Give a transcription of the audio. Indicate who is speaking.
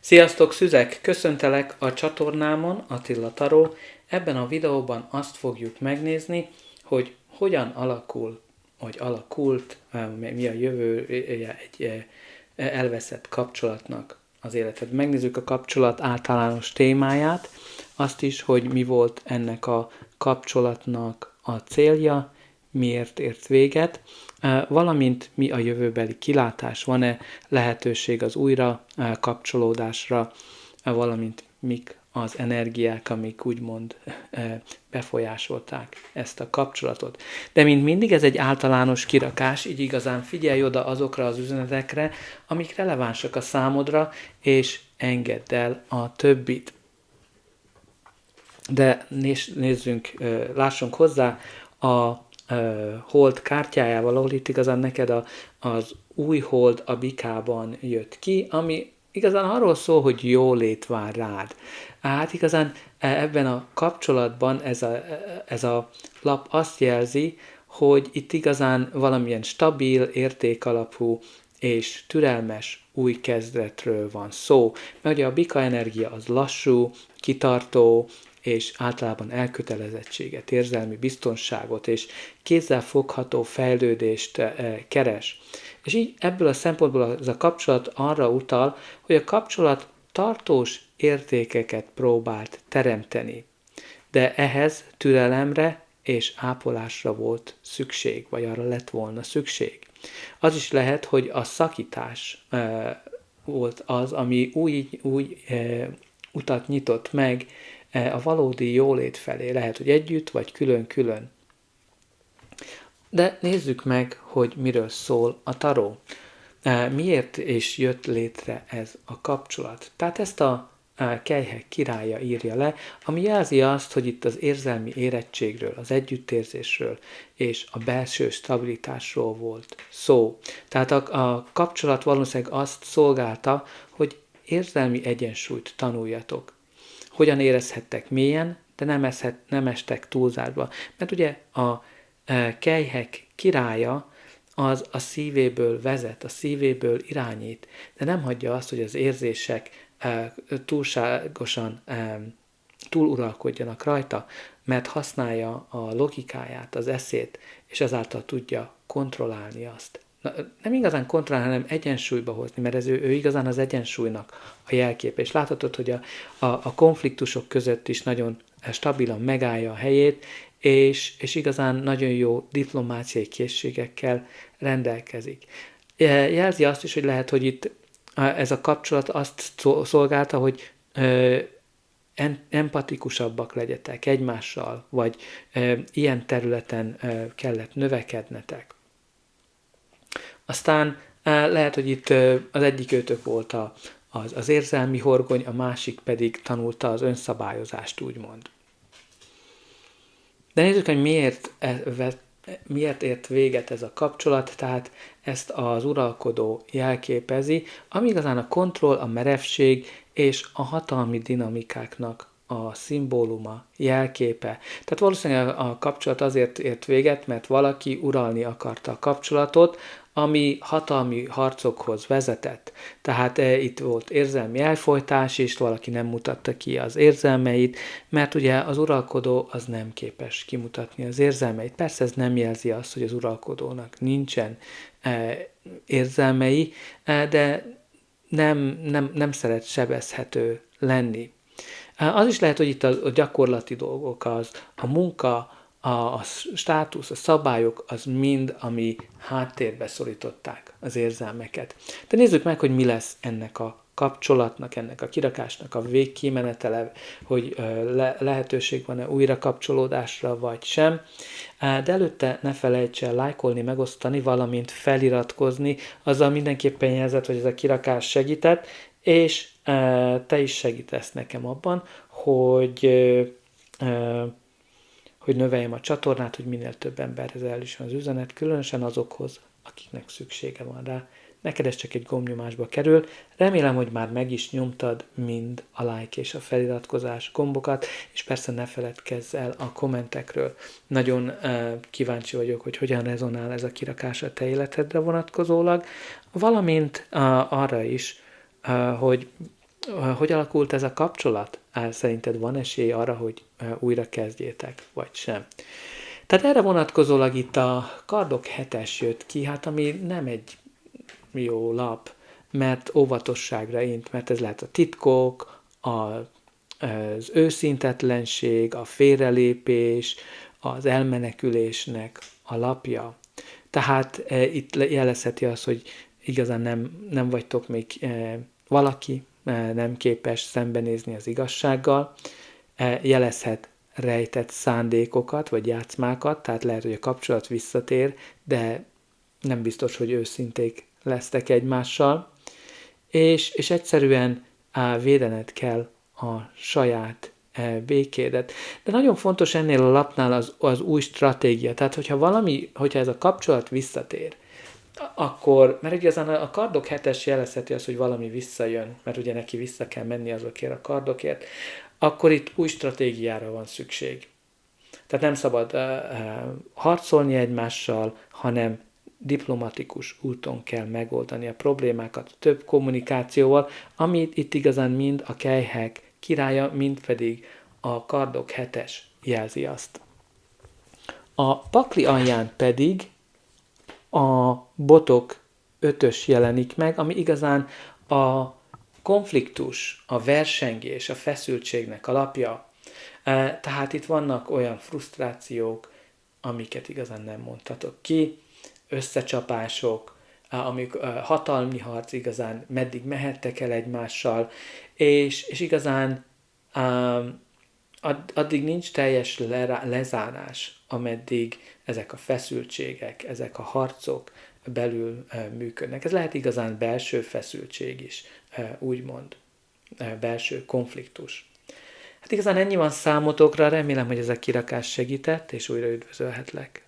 Speaker 1: Sziasztok, Szüzek! Köszöntelek a csatornámon, Attila Taró. Ebben a videóban azt fogjuk megnézni, hogy hogyan alakult, mi a jövője egy elveszett kapcsolatnak az életed. Megnézzük a kapcsolat általános témáját, azt is, hogy mi volt ennek a kapcsolatnak a célja, miért ért véget, valamint mi a jövőbeli kilátás, van-e lehetőség az újra kapcsolódásra, valamint mik az energiák, amik úgymond befolyásolták ezt a kapcsolatot. De mint mindig ez egy általános kirakás, így igazán figyelj oda azokra az üzenetekre, amik relevánsak a számodra, és engedd el a többit. De nézzünk, lássunk hozzá a hold kártyájával, ahol itt igazán neked az új hold a bikában jött ki, ami igazán arról szól, hogy jólét vár rád. Hát igazán ebben a kapcsolatban ez a lap azt jelzi, hogy itt igazán valamilyen stabil, értékalapú és türelmes új kezdetről van szó. Mert ugye a bika energia az lassú, kitartó, és általában elkötelezettséget, érzelmi biztonságot és kézzelfogható fejlődést keres. És így ebből a szempontból ez a kapcsolat arra utal, hogy a kapcsolat tartós értékeket próbált teremteni. De ehhez türelemre és ápolásra volt szükség, vagy arra lett volna szükség. Az is lehet, hogy a szakítás volt az, ami új utat nyitott meg a valódi jólét felé, lehet, hogy együtt, vagy külön-külön. De nézzük meg, hogy miről szól a taró. Miért is jött létre ez a kapcsolat? Tehát ezt a Kelyhek királya írja le, ami jelzi azt, hogy itt az érzelmi érettségről, az együttérzésről és a belső stabilitásról volt szó. Tehát a kapcsolat valószínűleg azt szolgálta, hogy érzelmi egyensúlyt tanuljatok. Hogyan érezhettek mélyen, de nem estek túlzásba. Mert ugye a Kelyhek királya az a szívéből vezet, a szívéből irányít, de nem hagyja azt, hogy az érzések túlságosan túluralkodjanak rajta, mert használja a logikáját, az eszét, és ezáltal tudja kontrollálni azt. Nem igazán kontrollálni, hanem egyensúlyba hozni, mert ő igazán az egyensúlynak a jelképe. És láthatod, hogy a konfliktusok között is nagyon stabilan megállja a helyét, és igazán nagyon jó diplomáciai készségekkel rendelkezik. Jelzi azt is, hogy lehet, hogy itt ez a kapcsolat azt szolgálta, hogy empatikusabbak legyetek egymással, vagy ilyen területen kellett növekednetek. Aztán lehet, hogy itt az egyik őtök volt az érzelmi horgony, a másik pedig tanulta az önszabályozást, úgymond. De nézzük, hogy miért ért véget ez a kapcsolat, tehát ezt az uralkodó jelképezi, ami igazán a kontroll, a merevség és a hatalmi dinamikáknak a szimbóluma, jelképe. Tehát valószínűleg a kapcsolat azért ért véget, mert valaki uralni akarta a kapcsolatot, ami hatalmi harcokhoz vezetett. Tehát itt volt érzelmi elfojtás, és valaki nem mutatta ki az érzelmeit, mert ugye az uralkodó az nem képes kimutatni az érzelmeit. Persze ez nem jelzi azt, hogy az uralkodónak nincsen érzelmei, de nem szeret sebezhető lenni. Az is lehet, hogy itt a gyakorlati dolgok, a munka, a státusz, a szabályok, az mind, ami háttérbe szorították az érzelmeket. De nézzük meg, hogy mi lesz ennek a kapcsolatnak, ennek a kirakásnak a végkimenetele, hogy lehetőség van-e újra kapcsolódásra, vagy sem. De előtte ne felejts el lájkolni, megosztani, valamint feliratkozni, azzal mindenképpen jelzett, hogy ez a kirakás segített, és te is segítesz nekem abban, hogy növeljem a csatornát, hogy minél több emberhez eljusson az üzenet, különösen azokhoz, akiknek szüksége van rá. Neked ez csak egy gombnyomásba kerül. Remélem, hogy már meg is nyomtad mind a like és a feliratkozás gombokat, és persze ne feledkezz el a kommentekről. Nagyon kíváncsi vagyok, hogy hogyan rezonál ez a kirakás a te életedre vonatkozólag, valamint arra is, hogy Hogy alakult ez a kapcsolat? Szerinted van esély arra, hogy újra kezdjétek, vagy sem? Tehát erre vonatkozólag itt a Kardok 7-es jött ki, hát ami nem egy jó lap, mert óvatosságra int, mert ez lehet a titkok, az őszintetlenség, a félrelépés, az elmenekülésnek a lapja. Tehát itt jelezheti azt, hogy igazán nem vagytok még valaki, nem képes szembenézni az igazsággal, jelezhet rejtett szándékokat, vagy játszmákat, tehát lehet, hogy a kapcsolat visszatér, de nem biztos, hogy őszinték lesztek egymással, és egyszerűen védened kell a saját békédet. De nagyon fontos ennél a lapnál az új stratégia. Tehát, hogyha ez a kapcsolat visszatér, akkor, mert igazán a Kardok 7-es jelezheti azt, hogy valami visszajön, mert ugye neki vissza kell menni azokért a kardokért, akkor itt új stratégiára van szükség. Tehát nem szabad harcolni egymással, hanem diplomatikus úton kell megoldani a problémákat, több kommunikációval, amit itt igazán mind a kelyhek királya, mind pedig a Kardok 7-es jelzi azt. A pakli alján pedig a botok 5-ös jelenik meg, ami igazán a konfliktus, a versengés, a feszültségnek alapja. Tehát itt vannak olyan frusztrációk, amiket igazán nem mondhatok ki, összecsapások, amik hatalmi harc igazán meddig mehettek el egymással, és igazán addig nincs teljes lezárás, ameddig ezek a feszültségek, ezek a harcok belül működnek. Ez lehet igazán belső feszültség is, úgymond, belső konfliktus. Hát igazán ennyi van számotokra, remélem, hogy ez a kirakás segített, és újra üdvözölhetlek.